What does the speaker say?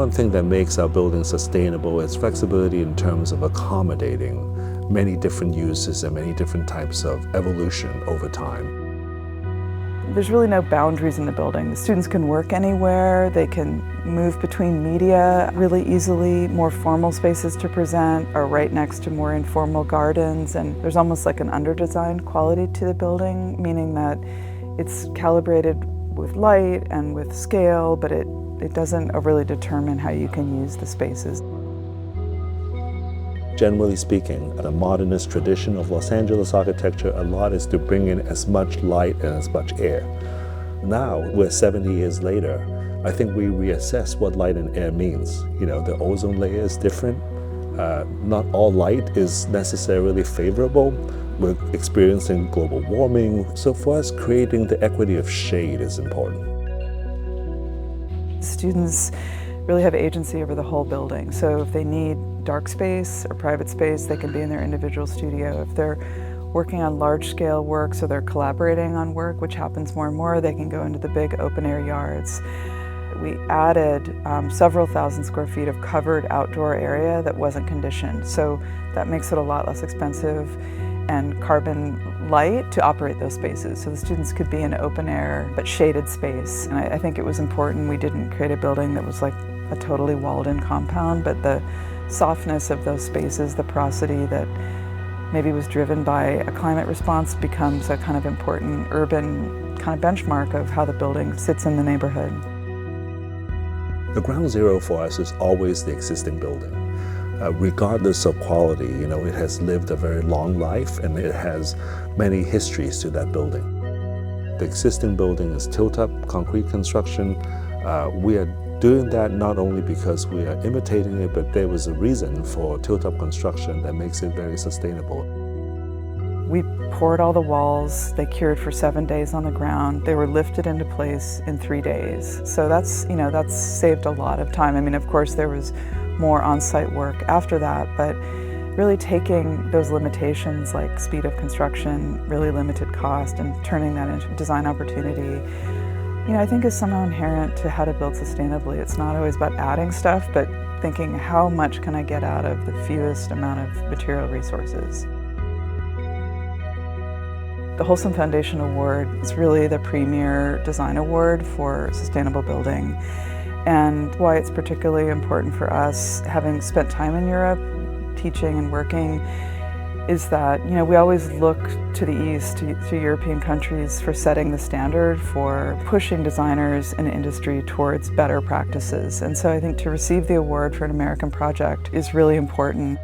One thing that makes our building sustainable is flexibility in terms of accommodating many different uses and many different types of evolution over time. There's really no boundaries in the building. The students can work anywhere, they can move between media really easily. More formal spaces to present are right next to more informal gardens, and there's almost like an under-designed quality to the building, meaning that it's calibrated with light and with scale, but it doesn't overly determine how you can use the spaces. Generally speaking, the modernist tradition of Los Angeles architecture, a lot is to bring in as much light and as much air. Now, we're 70 years later, I think we reassess what light and air means. You know, the ozone layer is different. Not all light is necessarily favorable. We're experiencing global warming. So for us, creating the equity of shade is important. Students really have agency over the whole building. So if they need dark space or private space, they can be in their individual studio. If they're working on large-scale work, so they're collaborating on work, which happens more and more, they can go into the big open-air yards. We added several thousand square feet of covered outdoor area that wasn't conditioned, so that makes it a lot less expensive and carbon light to operate those spaces. So the students could be in open air but shaded space. And I think it was important we didn't create a building that was like a totally walled-in compound, but the softness of those spaces, the porosity that maybe was driven by a climate response, becomes a kind of important urban kind of benchmark of how the building sits in the neighborhood. The ground zero for us is always the existing building. Regardless of quality, you know, it has lived a very long life and it has many histories to that building. The existing building is tilt-up concrete construction. We are doing that not only because we are imitating it, but there was a reason for tilt-up construction that makes it very sustainable. We poured all the walls. They cured for 7 days on the ground. They were lifted into place in 3 days. So that's saved a lot of time. I mean, of course, there was more on-site work after that, but really taking those limitations like speed of construction, really limited cost, and turning that into design opportunity, you know, I think is somehow inherent to how to build sustainably. It's not always about adding stuff, but thinking how much can I get out of the fewest amount of material resources. The Holcim Foundation Award is really the premier design award for sustainable building. And why it's particularly important for us, having spent time in Europe, teaching and working, is that, you know, we always look to the East, to European countries for setting the standard, for pushing designers and industry towards better practices. And so I think to receive the award for an American project is really important.